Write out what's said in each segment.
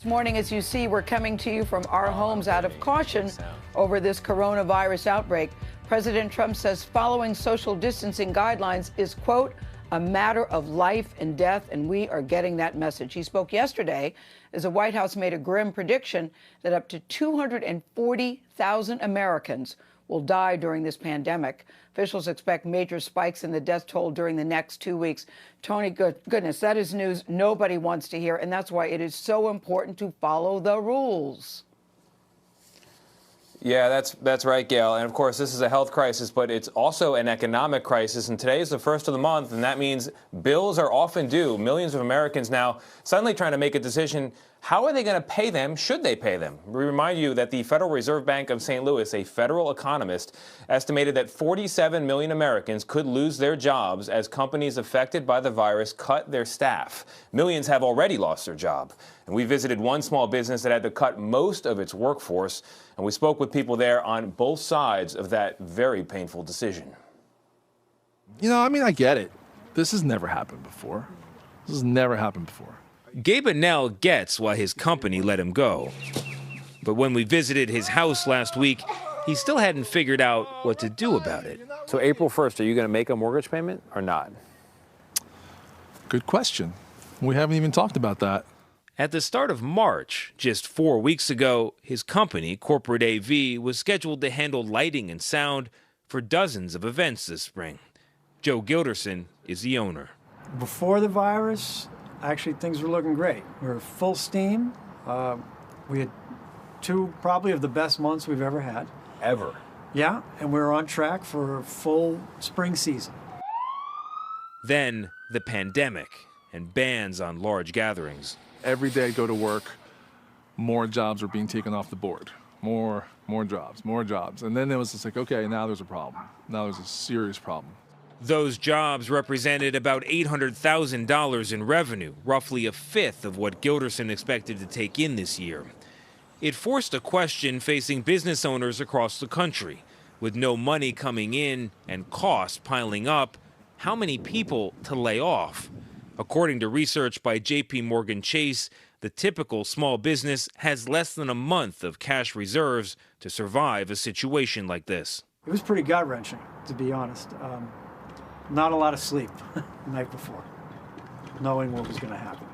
This morning, as you see, we're coming to you from our homes out of caution over this coronavirus outbreak. President Trump says following social distancing guidelines is, quote, a matter of life and death, and we are getting that message. He spoke yesterday as the White House made a grim prediction that up to 240,000 Americans will die during this pandemic. Officials expect major spikes in the death toll during the next 2 weeks. Tony, goodness, that is news nobody wants to hear, and that's why it is so important to follow the rules. Yeah, that's right, Gail. And of course, this is a health crisis, but it's also an economic crisis. And today is the first of the month, and that means bills are often due. Millions of Americans now suddenly trying to make a decision. How are they going to pay them? Should they pay them? We remind you that the Federal Reserve Bank of St. Louis, a federal economist, estimated that 47 million Americans could lose their jobs as companies affected by the virus cut their staff. Millions have already lost their job. And we visited one small business that had to cut most of its workforce. And we spoke with people there on both sides of that very painful decision. You know, I mean, I get it. This has never happened before. This has never happened before. Gabe Nell gets why his company let him go. But when we visited his house last week, he still hadn't figured out what to do about it. So April 1st, are you going to make a mortgage payment or not? Good question. We haven't even talked about that. At the start of March, just 4 weeks ago, his company, Corporate AV, was scheduled to handle lighting and sound for dozens of events this spring. Joe Gilderson is the owner. Before the virus, actually things were looking great. We were full steam. We had two probably of the best months we've ever had. Ever? Yeah, and we were on track for a full spring season. Then the pandemic and bans on large gatherings. Every day I go to work, more jobs are being taken off the board. More jobs. And then it was just like, okay, now there's a problem. Now there's a serious problem. Those jobs represented about $800,000 in revenue, roughly a fifth of what Gilderson expected to take in this year. It forced a question facing business owners across the country. With no money coming in and costs piling up, how many people to lay off? According to research by J.P. Morgan Chase, the typical small business has less than a month of cash reserves to survive a situation like this. It was pretty gut-wrenching, to be honest. Not a lot of sleep the night before, knowing what was going to happen.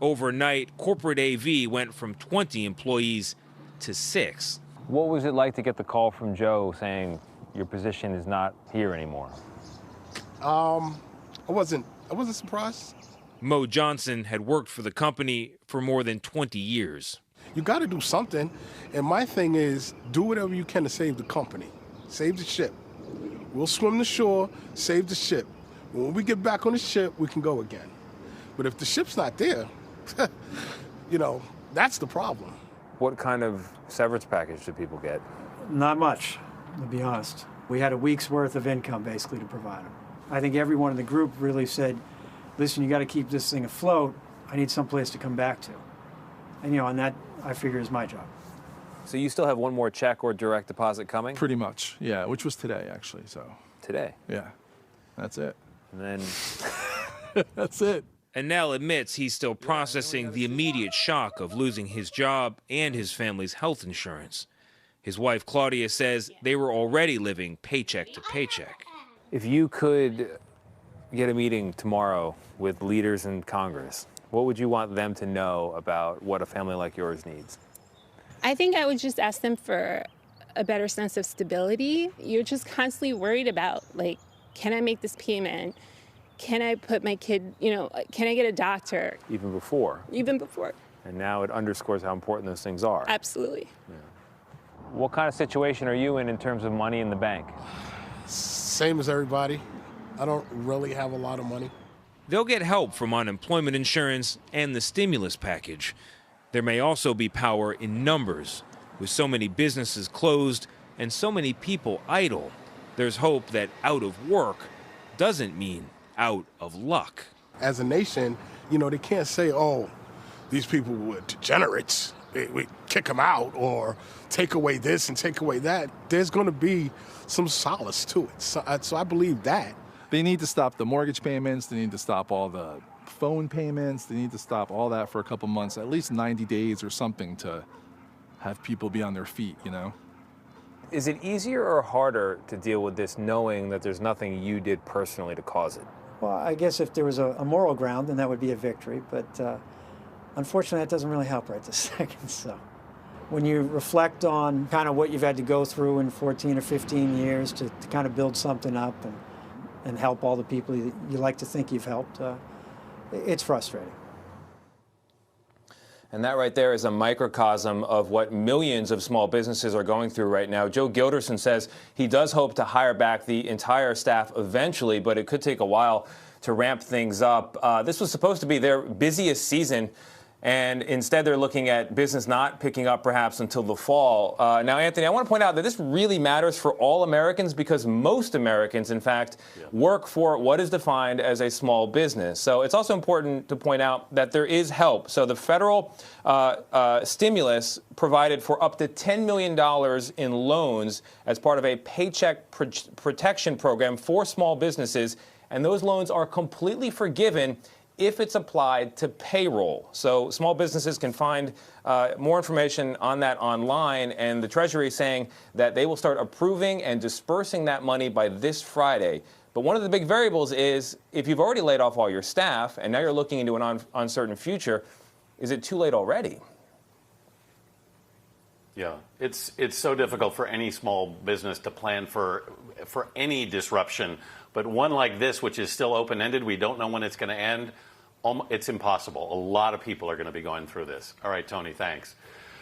Overnight, Corporate AV went from 20 employees to 6. What was it like to get the call from Joe saying your position is not here anymore? I wasn't surprised. Mo Johnson had worked for the company for more than 20 years. You got to do something. And my thing is, do whatever you can to save the company. Save the ship. We'll swim the shore, save the ship. When we get back on the ship, we can go again. But if the ship's not there, you know, that's the problem. What kind of severance package do people get? Not much, to be honest. We had a week's worth of income, basically, to provide them. I think everyone in the group really said, listen, you got to keep this thing afloat. I need someplace to come back to. And, you know, and that, I figure, is my job. So you still have one more check or direct deposit coming? Pretty much, yeah, which was today, actually, so. Today? Yeah, that's it. And then... That's it. And Nell admits he's still processing the immediate shock of losing his job and his family's health insurance. His wife, Claudia, says they were already living paycheck to paycheck. If you could get a meeting tomorrow with leaders in Congress, what would you want them to know about what a family like yours needs? I think I would just ask them for a better sense of stability. You're just constantly worried about, like, can I make this payment? Can I put my kid, you know, can I get a doctor? Even before? Even before. And now it underscores how important those things are. Absolutely. Yeah. What kind of situation are you in terms of money in the bank? Same as everybody. I don't really have a lot of money. They'll get help from unemployment insurance and the stimulus package. There may also be power in numbers. With so many businesses closed and so many people idle, there's hope that out of work doesn't mean out of luck. As a nation, you know, they can't say, oh, these people were degenerates. We kick them out or take away this and take away that. There's going to be some solace to it. So I believe that. They need to stop the mortgage payments. They need to stop all the phone payments. They need to stop all that for a couple months, at least 90 days or something, to have people be on their feet, you know? Is it easier or harder to deal with this knowing that there's nothing you did personally to cause it? Well, I guess if there was a moral ground, then that would be a victory. But unfortunately, that doesn't really help right this second. So when you reflect on kind of what you've had to go through in 14 or 15 years to kind of build something up and help all the people you like to think you've helped, it's frustrating. And that right there is a microcosm of what millions of small businesses are going through right now. Joe Gilderson says he does hope to hire back the entire staff eventually, but it could take a while to ramp things up. This was supposed to be their busiest season, and instead they're looking at business not picking up perhaps until the fall. Now, Anthony, I want to point out that this really matters for all Americans because most Americans, in fact, work for what is defined as a small business. So it's also important to point out that there is help. So the federal stimulus provided for up to $10 million in loans as part of a paycheck protection program for small businesses, and those loans are completely forgiven if it's applied to payroll. So small businesses can find more information on that online, and the Treasury is saying that they will start approving and dispersing that money by this Friday. But one of the big variables is if you've already laid off all your staff and now you're looking into an uncertain future, is it too late already? Yeah, it's so difficult for any small business to plan for any disruption. But one like this, which is still open-ended, we don't know when it's going to end, it's impossible. A lot of people are going to be going through this. All right, Tony, thanks.